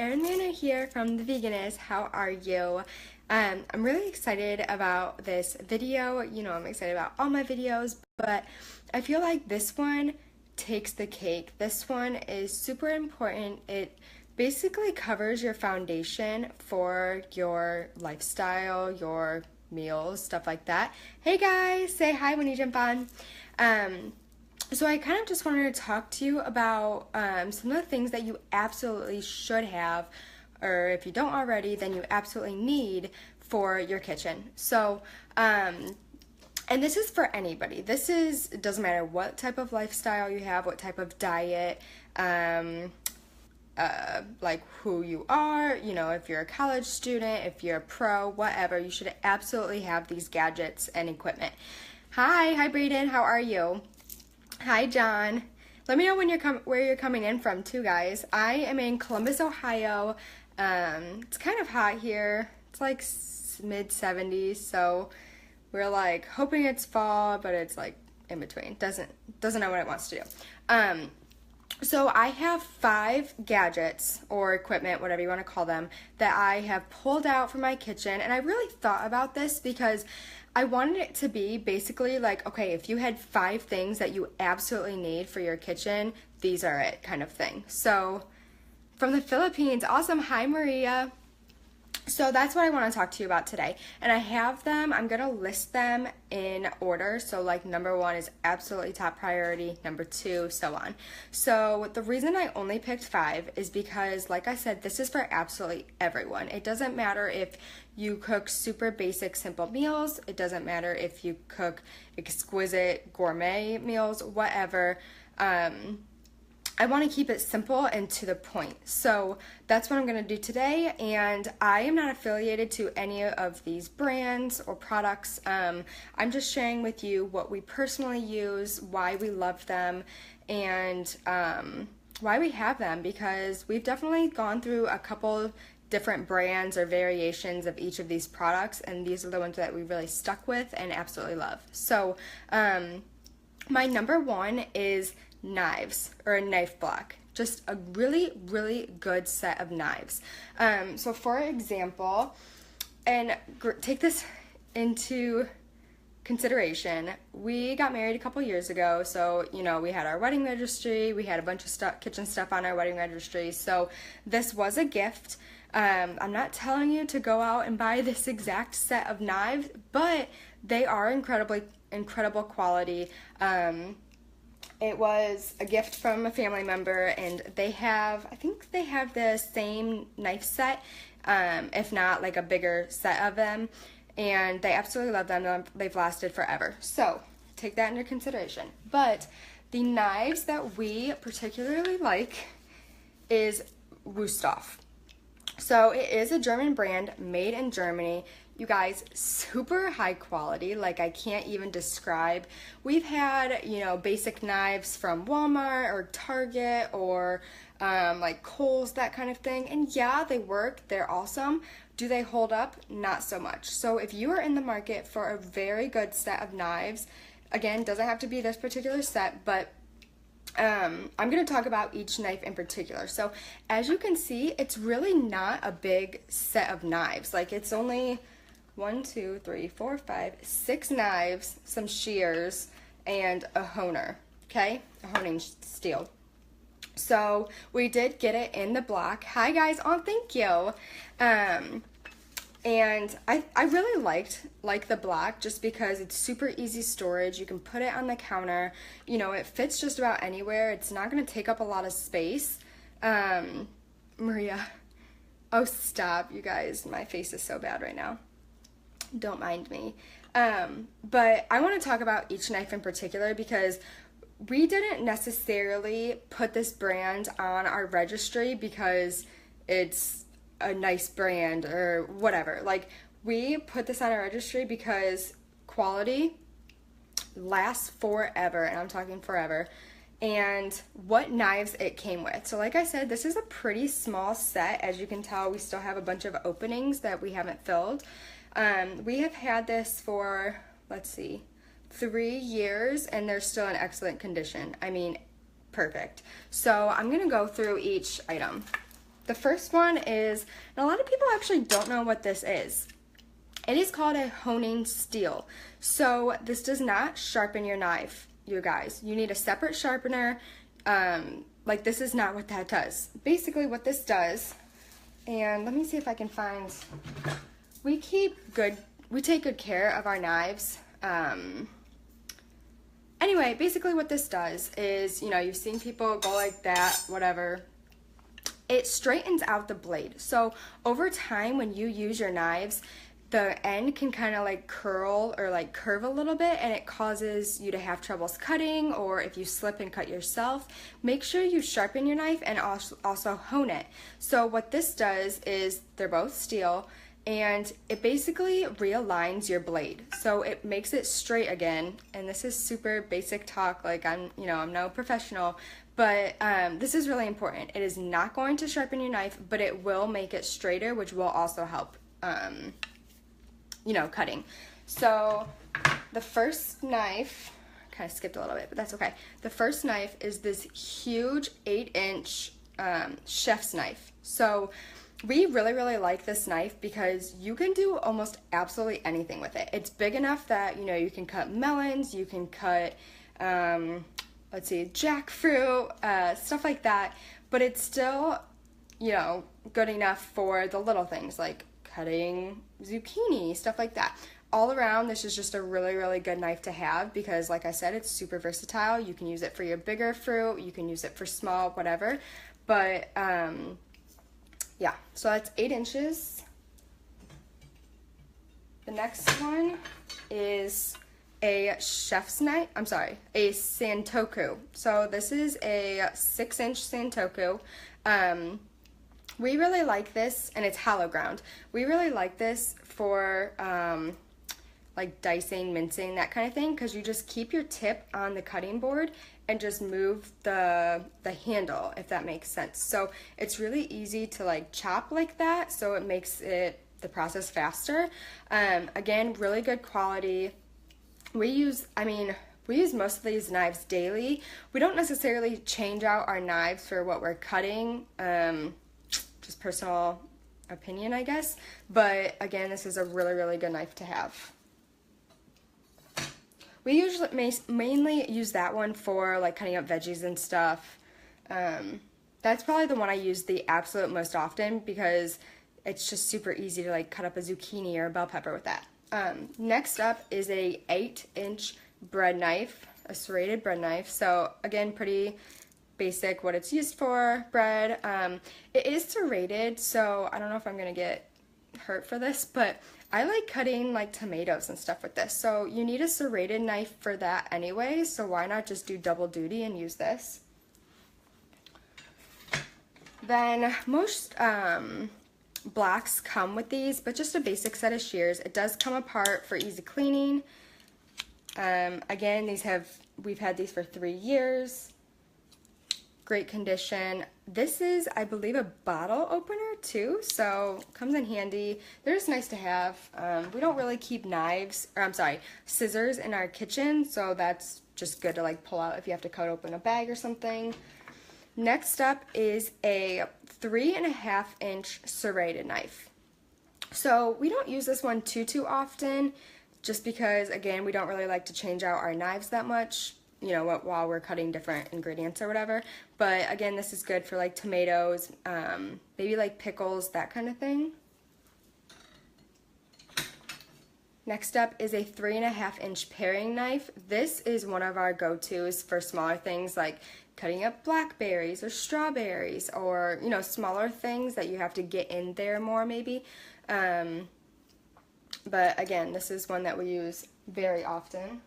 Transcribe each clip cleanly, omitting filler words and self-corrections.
Erin Manner here from The Veganist. How are you? I'm really excited about this video. You know, I'm excited about all my videos, but I feel like this one takes the cake. This one is super important. It basically covers your foundation for your lifestyle, your meals, stuff like that. Hey guys, say hi when you jump on. So I kind of just wanted to talk to you about some of the things that you absolutely should have, or if you don't already, then you absolutely need for your kitchen. So, and this is for anybody. It doesn't matter what type of lifestyle you have, what type of diet, like who you are, you know, if you're a college student, if you're a pro, whatever, you should absolutely have these gadgets and equipment. Hi Braden, how are you? Hi, John. Let me know when where you're coming in from too, guys. I am in Columbus, Ohio. It's kind of hot here. It's like mid 70s, so we're like hoping it's fall, but it's like in between. Doesn't know what it wants to do. So I have 5 gadgets or equipment, whatever you want to call them, that I have pulled out from my kitchen, and I really thought about this because I wanted it to be basically like, okay, if you had 5 things that you absolutely need for your kitchen, these are it kind of thing. So from the Philippines, awesome. Hi, Maria. So that's what I want to talk to you about today. And I have them, I'm going to list them in order. So like number 1 is absolutely top priority, number 2, so on. So the reason I only picked 5 is because, like I said, this is for absolutely everyone. It doesn't matter if you cook super basic, simple meals. It doesn't matter if you cook exquisite gourmet meals, whatever. I want to keep it simple and to the point. So that's what I'm going to do today, and I am not affiliated to any of these brands or products. I'm just sharing with you what we personally use, why we love them, and why we have them, because we've definitely gone through a couple different brands or variations of each of these products, and these are the ones that we really stuck with and absolutely love. So my number 1 is knives, or a knife block. Just a really good set of knives. So for example, and take this into consideration, we got married a couple years ago, so you know, we had our wedding registry, we had a bunch of kitchen stuff on our wedding registry, so this was a gift. I'm not telling you to go out and buy this exact set of knives, but they are incredible quality. It was a gift from a family member, and I think they have the same knife set, if not like a bigger set of them, and they absolutely love them. They've lasted forever. So take that into consideration. But the knives that we particularly like is Wüsthof. So it is a German brand made in Germany. You guys, super high quality, like I can't even describe. We've had, you know, basic knives from Walmart or Target or like Kohl's, that kind of thing. And yeah, they work, they're awesome. Do they hold up? Not so much. So if you are in the market for a very good set of knives, again, doesn't have to be this particular set, but I'm going to talk about each knife in particular. So as you can see, it's really not a big set of knives. Like it's only 1, 2, 3, 4, 5, 6 knives, some shears, and a honer, okay? A honing steel. So we did get it in the block. Hi guys, oh thank you. And I really like the block just because it's super easy storage. You can put it on the counter. You know, it fits just about anywhere. It's not going to take up a lot of space. Maria, oh stop, you guys. My face is so bad right now. Don't mind me. But I want to talk about each knife in particular because we didn't necessarily put this brand on our registry because it's a nice brand or whatever. Like, we put this on our registry because quality lasts forever, and I'm talking forever, and what knives it came with. So like I said, this is a pretty small set. As you can tell, we still have a bunch of openings that we haven't filled. We have had this for, let's see, 3 years, and they're still in excellent condition. I mean, perfect. So I'm gonna go through each item. The first one is, and a lot of people actually don't know what this is. It is called a honing steel. So this does not sharpen your knife, you guys. You need a separate sharpener. Like this is not what that does. Basically what this does, and let me see if I can find, we take good care of our knives. Anyway, basically what this does is, you know, you've seen people go like that, whatever. It straightens out the blade. So over time when you use your knives, the end can kind of like curl or like curve a little bit, and it causes you to have troubles cutting, or if you slip and cut yourself, make sure you sharpen your knife and also hone it. So what this does is, they're both steel, and it basically realigns your blade. So it makes it straight again, and this is super basic talk, like I'm no professional, but this is really important. It is not going to sharpen your knife, but it will make it straighter, which will also help cutting. So the first knife, kind of skipped a little bit, but that's okay. The first knife is this huge 8-inch chef's knife. So we really like this knife because you can do almost absolutely anything with it. It's big enough that, you know, you can cut melons, you can cut, jackfruit, stuff like that, but it's still, you know, good enough for the little things like cutting zucchini, stuff like that. All around, this is just a really good knife to have because, like I said, it's super versatile. You can use it for your bigger fruit, you can use it for small, whatever. But yeah, so that's 8 inches. The next one is a chef's knife, a santoku. So this is a 6-inch santoku. We really like this, and it's hollow ground. We really like this for like dicing, mincing, that kind of thing, because you just keep your tip on the cutting board and just move the handle, if that makes sense. So it's really easy to like chop like that, so it makes the process faster. Again, really good quality. We use most of these knives daily. We don't necessarily change out our knives for what we're cutting, just personal opinion, I guess. But again, this is a really good knife to have. We usually mainly use that one for like cutting up veggies and stuff. That's probably the one I use the absolute most often because it's just super easy to like cut up a zucchini or a bell pepper with that. Next up is a 8-inch bread knife, a serrated bread knife. So again, pretty basic what it's used for, bread. It is serrated, so I don't know if I'm gonna get hurt for this, but I like cutting like tomatoes and stuff with this. So you need a serrated knife for that anyway, so why not just do double duty and use this? Then most blocks come with these, but just a basic set of shears. It does come apart for easy cleaning. Again, we've had these for 3 years. Great condition. This is, I believe, a bottle opener too, so comes in handy. They're just nice to have. We don't really keep scissors in our kitchen, so that's just good to like pull out if you have to cut open a bag or something. Next up is a 3.5-inch serrated knife. So we don't use this one too often, just because, again, we don't really like to change out our knives that much, you know, while we're cutting different ingredients or whatever. But again, this is good for like tomatoes, maybe like pickles, that kind of thing. Next up is a 3.5-inch paring knife. This is one of our go-tos for smaller things like cutting up blackberries or strawberries, or, you know, smaller things that you have to get in there more maybe. But again, this is one that we use very often.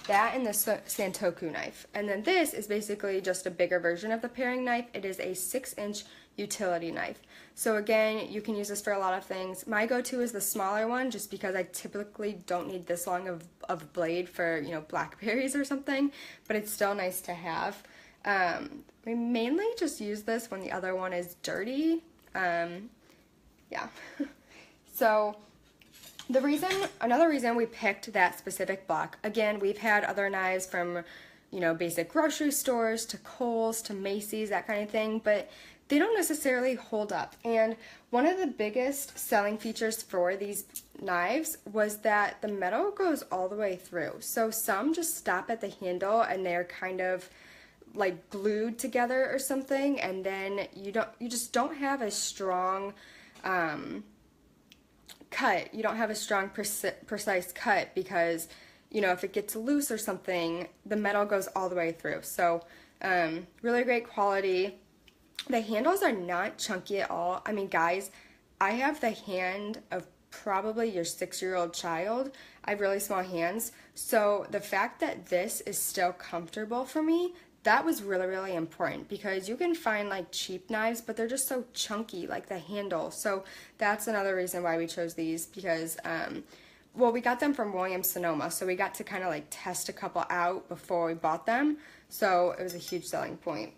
That and the santoku knife. And then this is basically just a bigger version of the paring knife. It is a 6-inch utility knife. So again, you can use this for a lot of things. My go-to is the smaller one, just because I typically don't need this long of blade for, you know, blackberries or something, but it's still nice to have. We mainly just use this when the other one is dirty. Yeah. So another reason we picked that specific block, again, we've had other knives from, you know, basic grocery stores to Kohl's to Macy's, that kind of thing, but they don't necessarily hold up. And one of the biggest selling features for these knives was that the metal goes all the way through. So some just stop at the handle and they're kind of like glued together or something, and then you just don't have a strong cut. You don't have a strong precise cut because, you know, if it gets loose or something, the metal goes all the way through. So really great quality. The handles are not chunky at all. I mean, guys, I have the hand of probably your 6-year-old child. I have really small hands. So the fact that this is still comfortable for me, that was really, really important, because you can find like cheap knives, but they're just so chunky, like the handle. So that's another reason why we chose these, because, well, we got them from Williams-Sonoma, so we got to kind of like test a couple out before we bought them. So it was a huge selling point.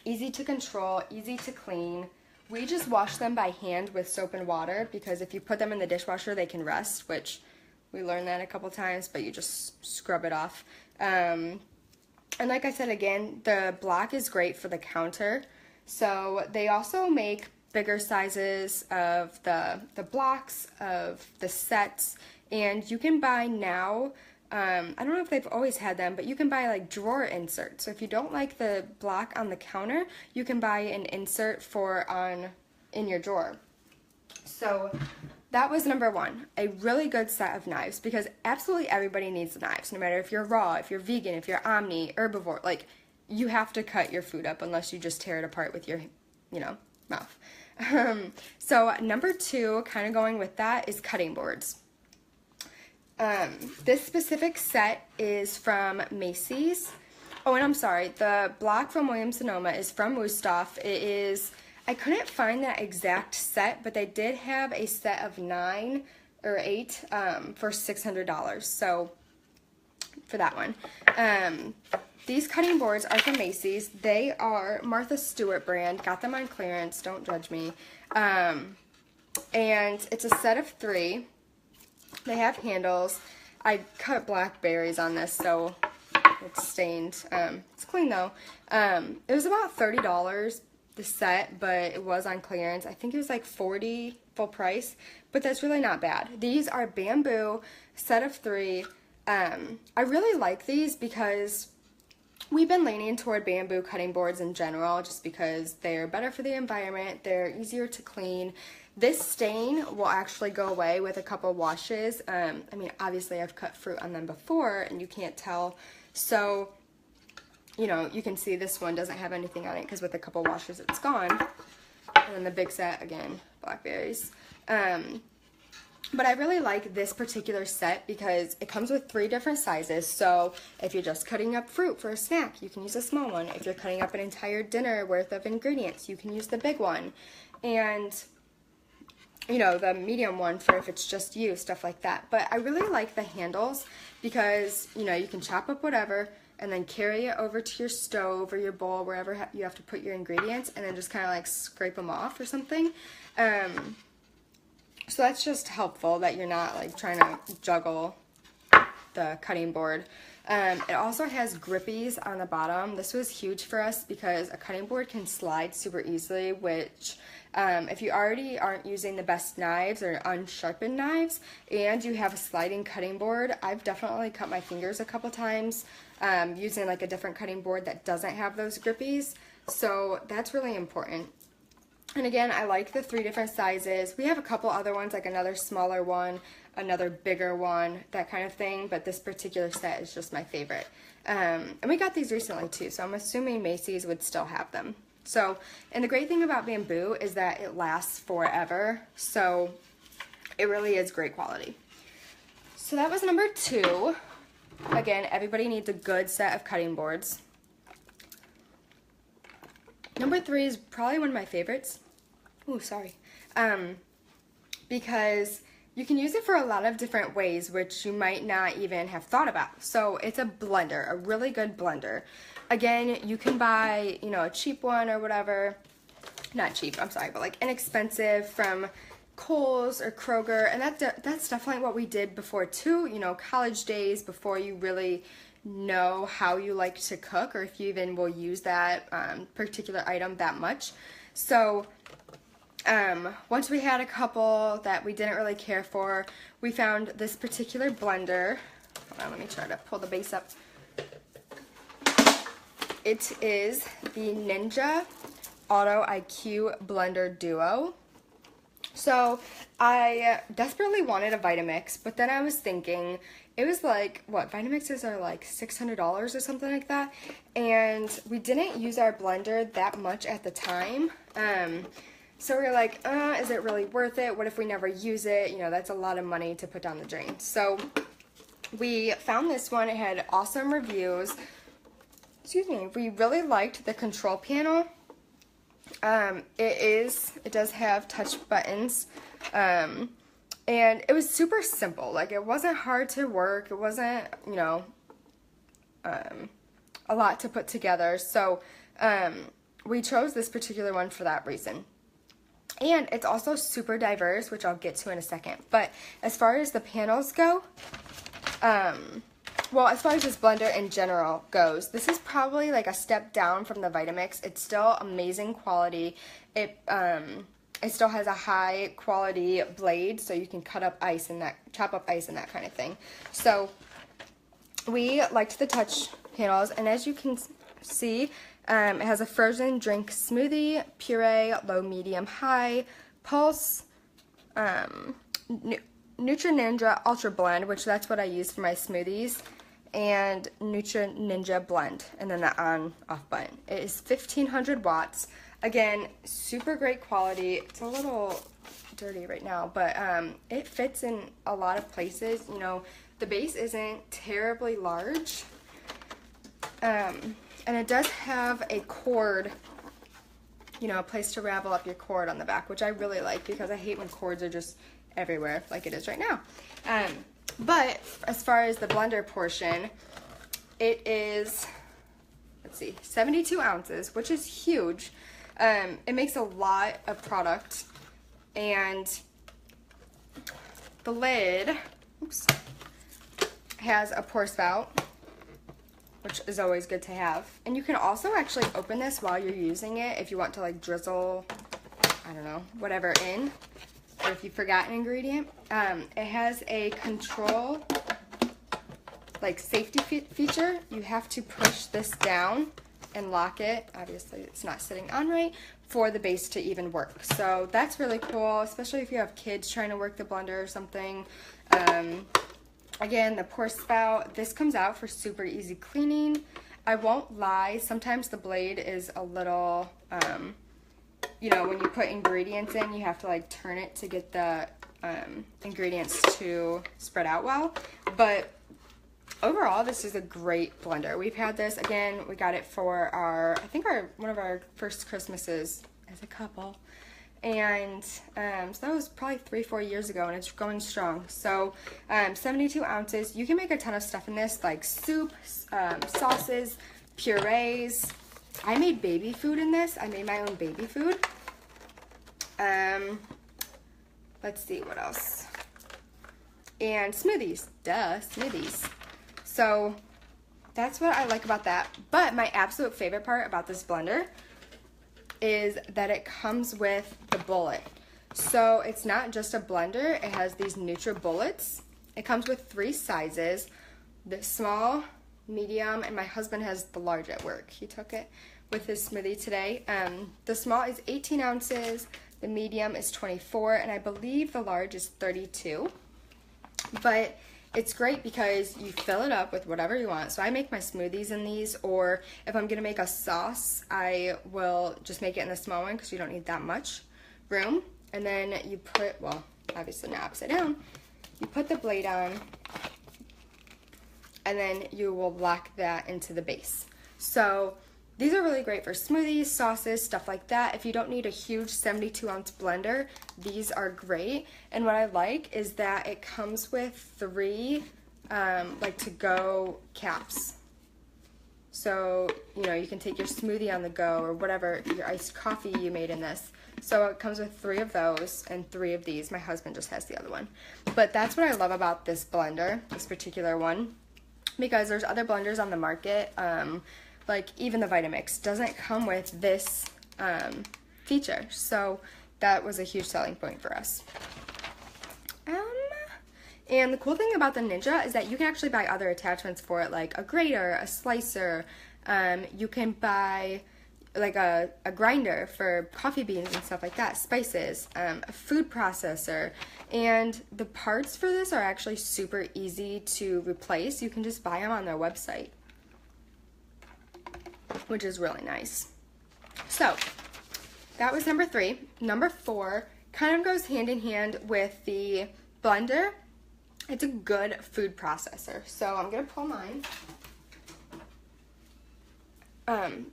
Easy to control, easy to clean. We just wash them by hand with soap and water, because if you put them in the dishwasher, they can rust, which we learned that a couple times, but you just scrub it off. And like I said, again, the black is great for the counter. So they also make bigger sizes of the blocks, of the sets, and you can buy now, I don't know if they've always had them, but you can buy like drawer inserts. So if you don't like the block on the counter, you can buy an insert for in your drawer. So that was number one, a really good set of knives, because absolutely everybody needs knives, no matter if you're raw, if you're vegan, if you're omni, herbivore, like you have to cut your food up unless you just tear it apart with your, you know, mouth. So number two, kind of going with that, is cutting boards. This specific set is from Macy's. Oh, and I'm sorry, the block from Williams-Sonoma is from Wusthof. It is, I couldn't find that exact set, but they did have a set of 9 or 8 for $600. So for that one. These cutting boards are from Macy's. They are Martha Stewart brand. Got them on clearance. Don't judge me. And it's a set of 3. They have handles. I cut blackberries on this, so it's stained. It's clean though. It was about $30 the set, but it was on clearance. I think it was like $40 full price, but that's really not bad. These are bamboo, set of 3. I really like these because we've been leaning toward bamboo cutting boards in general, just because they're better for the environment, they're easier to clean. This stain will actually go away with a couple washes. I mean, obviously I've cut fruit on them before and you can't tell, so you know, you can see this one doesn't have anything on it because with a couple washes it's gone. And then the big set, again, blackberries. But I really like this particular set because it comes with 3 different sizes. So if you're just cutting up fruit for a snack, you can use a small one. If you're cutting up an entire dinner worth of ingredients, you can use the big one. And you know, the medium one for if it's just you, stuff like that. But I really like the handles because, you know, you can chop up whatever and then carry it over to your stove or your bowl, wherever you have to put your ingredients, and then just kind of like scrape them off or something. So that's just helpful that you're not like trying to juggle the cutting board. It also has grippies on the bottom. This was huge for us because a cutting board can slide super easily, which if you already aren't using the best knives or unsharpened knives and you have a sliding cutting board, I've definitely cut my fingers a couple times using like a different cutting board that doesn't have those grippies. So that's really important. And again, I like the 3 different sizes. We have a couple other ones, like another smaller one, another bigger one, that kind of thing, but this particular set is just my favorite. And we got these recently too, so I'm assuming Macy's would still have them. So, and the great thing about bamboo is that it lasts forever, so it really is great quality. So that was number 2. Again, everybody needs a good set of cutting boards. Number 3 is probably one of my favorites. Ooh, sorry. Because you can use it for a lot of different ways, which you might not even have thought about. So it's a blender, a really good blender. Again, you can buy, you know, a cheap one or whatever. Not cheap, I'm sorry, but like inexpensive from Kohl's or Kroger. And that's definitely what we did before too, you know, college days, before you really know how you like to cook or if you even will use that particular item that much. So once we had a couple that we didn't really care for, we found this particular blender. Hold on, let me try to pull the base up. It is the Ninja Auto IQ Blender Duo. So I desperately wanted a Vitamix, but then I was thinking, it was like, what, Vitamixes are like $600 or something like that, and we didn't use our blender that much at the time. So we were like, is it really worth it? What if we never use it? You know, that's a lot of money to put down the drain. So we found this one. It had awesome reviews. Excuse me. We really liked the control panel. It does have touch buttons, and it was super simple. Like, it wasn't hard to work. It wasn't, you know, a lot to put together. So, we chose this particular one for that reason. And it's also super diverse, which I'll get to in a second. But as far as the panels go, well, as far as this blender in general goes, this is probably like a step down from the Vitamix. It's still amazing quality. It still has a high quality blade, so you can cut up ice and chop up ice and that kind of thing. So we liked the touch panels, and as you can see, it has a frozen drink smoothie, puree, low, medium, high, pulse, Nutri Ninja Ultra Blend, which that's what I use for my smoothies, and Nutri Ninja Blend, and then the on-off button. It is 1500 watts. Again, super great quality. It's a little dirty right now, but it fits in a lot of places. You know, the base isn't terribly large, and it does have a cord, you know, a place to ravel up your cord on the back, which I really like because I hate when cords are just everywhere like it is right now. But as far as the blender portion, it is, let's see, 72 ounces, which is huge. It makes a lot of product, and the lid, oops, has a pour spout, which is always good to have. And you can also actually open this while you're using it if you want to like drizzle, I don't know, whatever in, or if you forgot an ingredient. It has a control, like safety feature. You have to push this down and lock it. Obviously it's not sitting on right for the base to even work. So that's really cool, especially if you have kids trying to work the blender or something. Again, the pour spout, this comes out for super easy cleaning. I won't lie, sometimes the blade is a little, you know, when you put ingredients in, you have to like turn it to get the ingredients to spread out well. But overall, this is a great blender. We've had this, again, we got it for one of our first Christmases as a couple. And so that was probably 3-4 years ago, and it's going strong. So 72 ounces. You can make a ton of stuff in this, like soup, sauces, purees. I made baby food in this. I made my own baby food. Let's see what else. And smoothies. Duh, smoothies. So that's what I like about that. But my absolute favorite part about this blender is that it comes with the bullet. So it's not just a blender, it has these NutriBullets. It comes with 3 sizes, the small, medium, and my husband has the large at work. He took it with his smoothie today. The small is 18 ounces, the medium is 24, and I believe the large is 32. But it's great because you fill it up with whatever you want. So I make my smoothies in these, or if I'm gonna make a sauce, I will just make it in the small one because you don't need that much room. And then you put, well, obviously not upside down, you put the blade on, and then you will lock that into the base. So these are really great for smoothies, sauces, stuff like that. If you don't need a huge 72-ounce blender, these are great. And what I like is that it comes with 3 like to-go caps. So, you know, you can take your smoothie on the go or whatever, your iced coffee you made in this. So it comes with 3 of those and 3 of these. My husband just has the other one. But that's what I love about this blender, this particular one. because there's other blenders on the market, like even the Vitamix doesn't come with this feature. So that was a huge selling point for us. And the cool thing about the Ninja is that you can actually buy other attachments for it, like a grater, a slicer. You can buy like a grinder for coffee beans and stuff like that, spices, a food processor. And the parts for this are actually super easy to replace. You can just buy them on their website, which is really nice. So that was number 3. Number 4 kind of goes hand in hand with the blender. It's a good food processor. So I'm going to pull mine.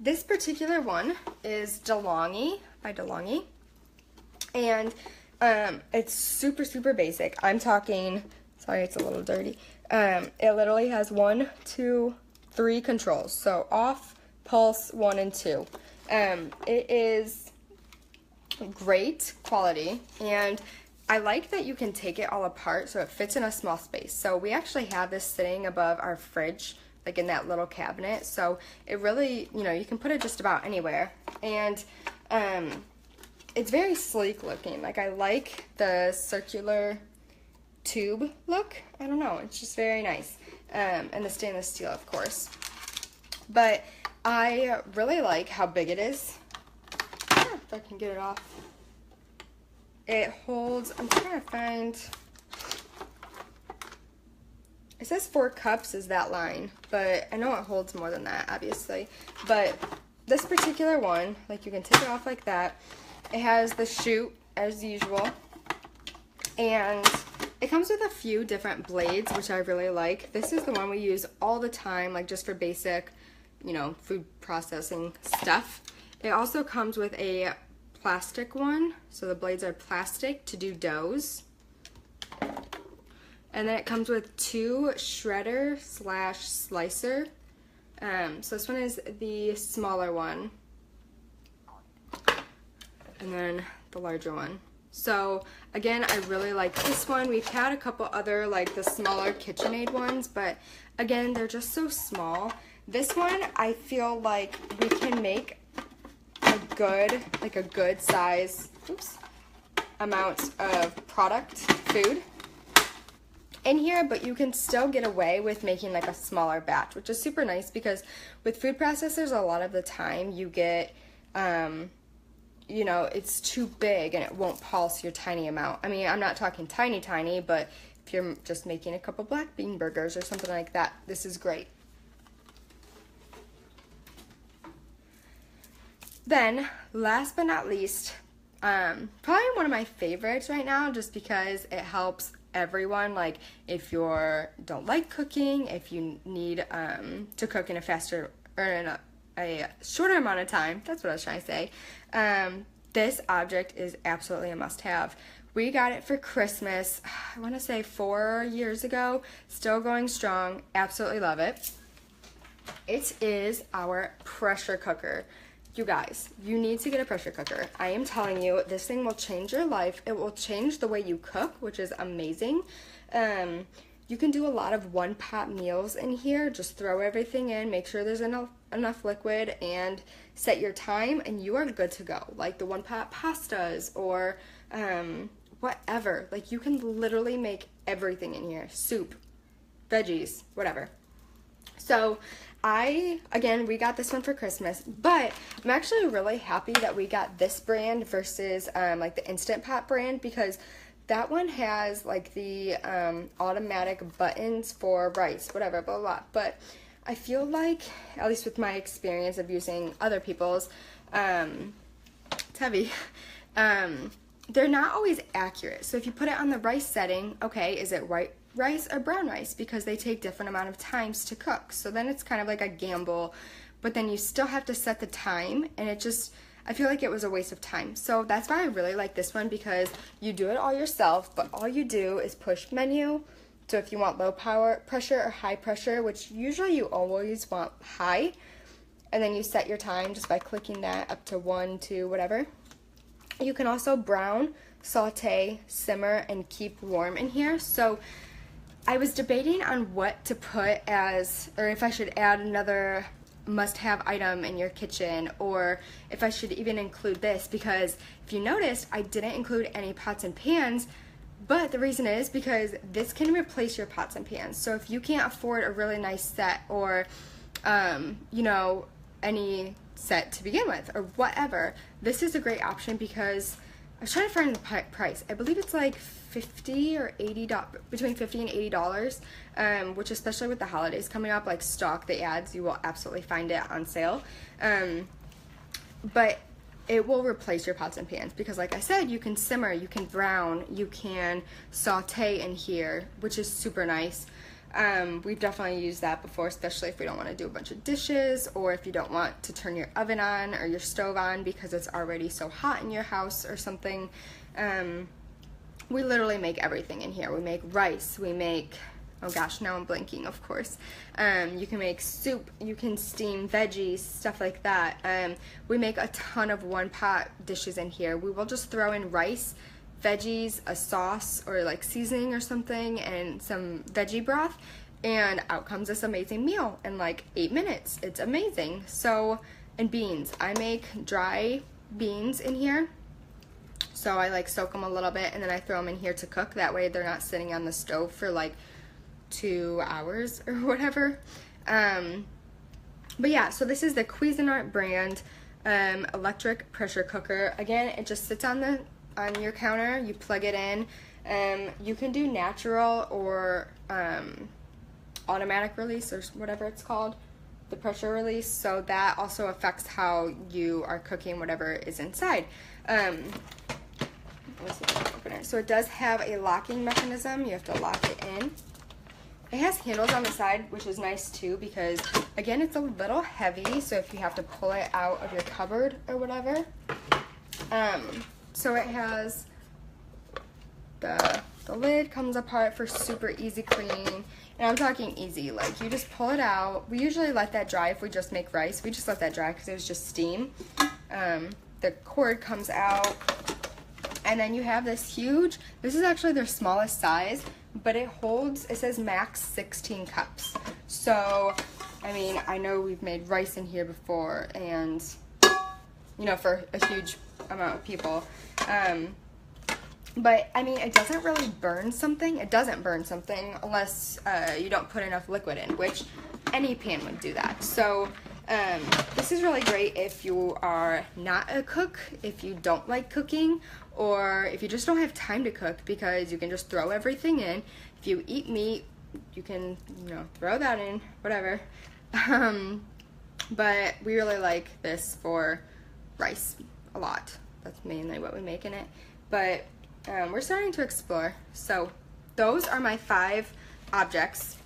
This particular one is DeLonghi by DeLonghi. And it's super, super basic. I'm talking, sorry, it's a little dirty. It literally has 1, 2, 3 controls. So off, pulse, 1 and 2. It is great quality, and I like that you can take it all apart so it fits in a small space. So we actually have this sitting above our fridge, like in that little cabinet. So it really, you know, you can put it just about anywhere. And it's very sleek looking. Like, I like the circular tube look. I don't know, it's just very nice. And the stainless steel, of course. But I really like how big it is. If I can get it off. It holds, I'm trying to find, it says 4 cups is that line, but I know it holds more than that, obviously. But this particular one, like, you can take it off like that. It has the chute as usual, and it comes with a few different blades, which I really like. This is the one we use all the time, like just for basic, you know, food processing stuff. It also comes with a plastic one, so the blades are plastic to do doughs. And then it comes with 2 shredder / slicer. So this one is the smaller one, and then the larger one. So again, I really like this one. We've had a couple other, like the smaller KitchenAid ones, but again, they're just so small. This one, I feel like we can make a good size, amount of product, food in here, but you can still get away with making like a smaller batch, which is super nice, because with food processors, a lot of the time you get, you know, it's too big and it won't pulse your tiny amount. I mean, I'm not talking tiny, but if you're just making a couple black bean burgers or something like that, this is great. Then, last but not least, probably one of my favorites right now, just because it helps everyone. Like, if you don't like cooking, if you need to cook in a faster or in a shorter amount of time, that's what I was trying to say. This object is absolutely a must-have. We got it for Christmas, I want to say 4 years ago. Still going strong. Absolutely love it. It is our pressure cooker. You guys, you need to get a pressure cooker. I am telling you, this thing will change your life. It will change the way you cook, which is amazing. You can do a lot of one-pot meals in here. Just throw everything in, make sure there's enough liquid, and set your time, and you are good to go. Like the one-pot pastas or whatever. Like, you can literally make everything in here. Soup, veggies, whatever. So again, we got this one for Christmas, but I'm actually really happy that we got this brand versus like the Instant Pot brand, because that one has like the automatic buttons for rice, whatever, blah, blah, blah. But I feel like, at least with my experience of using other people's, it's heavy, they're not always accurate. So if you put it on the rice setting, okay, is it white rice or brown rice? Because they take different amount of times to cook. So then it's kind of like a gamble, but then you still have to set the time, and it just, I feel like it was a waste of time. So that's why I really like this one, because you do it all yourself, but all you do is push menu. So if you want low power pressure or high pressure, which usually you always want high, and then you set your time just by clicking that up to 1, 2, whatever. You can also brown, saute, simmer, and keep warm in here. So I was debating on what to put as, or if I should add another must-have item in your kitchen, or if I should even include this, because if you noticed, I didn't include any pots and pans, but the reason is because this can replace your pots and pans. So if you can't afford a really nice set, or you know, any set to begin with, or whatever, this is a great option, because I was trying to find the price. I believe it's like $50 or $80, between $50 and $80, which, especially with the holidays coming up, like, stalk the ads, you will absolutely find it on sale. But it will replace your pots and pans, because, like I said, you can simmer, you can brown, you can saute in here, which is super nice. We've definitely used that before, especially if we don't want to do a bunch of dishes, or if you don't want to turn your oven on or your stove on because it's already so hot in your house or something. We literally make everything in here. We make rice, we make, oh gosh, now I'm blinking, of course. You can make soup, you can steam veggies, stuff like that. We make a ton of one-pot dishes in here. We will just throw in rice, veggies, a sauce or like seasoning or something, and some veggie broth, and out comes this amazing meal in like 8 minutes. It's amazing. So, and beans. I make dry beans in here. So I like soak them a little bit and then I throw them in here to cook. That way they're not sitting on the stove for like 2 hours or whatever. But yeah, so this is the Cuisinart brand electric pressure cooker. Again, it just sits on your counter. You plug it in. You can do natural or automatic release, or whatever it's called, the pressure release, so that also affects how you are cooking whatever is inside. Let me see if I can open it. So it does have a locking mechanism. You have to lock it in. It has handles on the side, which is nice too, because again, it's a little heavy, so if you have to pull it out of your cupboard or whatever. So it has the lid comes apart for super easy cleaning, and I'm talking easy, like you just pull it out. We usually let that dry if we just make rice. We just let that dry because it was just steam. The cord comes out, and then you have this huge, this is actually their smallest size, but it holds, it says max 16 cups. So, I mean, I know we've made rice in here before, and you know, for a huge amount of people. But I mean, it doesn't really burn something. It doesn't burn something unless you don't put enough liquid in, which any pan would do that. So this is really great if you are not a cook, if you don't like cooking, or if you just don't have time to cook, because you can just throw everything in. If you eat meat, you can, you know, throw that in, whatever. But we really like this for rice a lot. That's mainly what we make in it. But we're starting to explore. So those are my 5 objects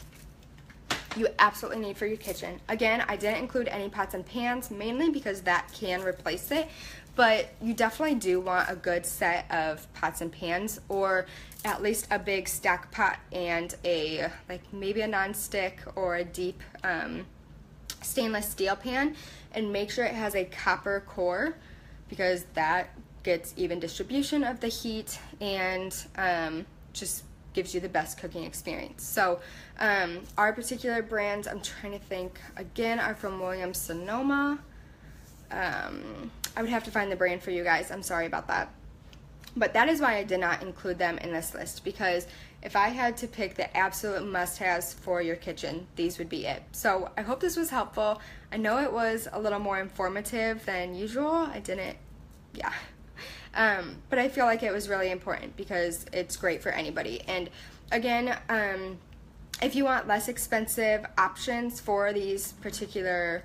you absolutely need for your kitchen. Again, I didn't include any pots and pans, mainly because that can replace it, but you definitely do want a good set of pots and pans, or at least a big stack pot and a, like, maybe a non-stick or a deep stainless steel pan, and make sure it has a copper core, because that gets even distribution of the heat and just gives you the best cooking experience. So our particular brands, I'm trying to think, again, are from Williams-Sonoma. I would have to find the brand for you guys. I'm sorry about that. But that is why I did not include them in this list, because if I had to pick the absolute must-haves for your kitchen, these would be it. So I hope this was helpful. I know it was a little more informative than usual. But I feel like it was really important because it's great for anybody. And again, if you want less expensive options for these particular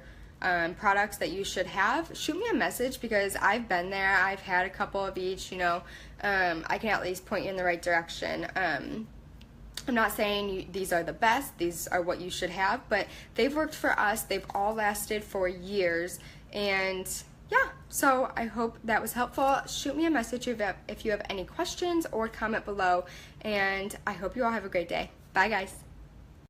products that you should have, shoot me a message, because I've been there. I've had a couple of each, you know. I can at least point you in the right direction. I'm not saying these are the best, these are what you should have, but they've worked for us. They've all lasted for years, and yeah, so I hope that was helpful. Shoot me a message if you have any questions, or comment below, and I hope you all have a great day. Bye, guys.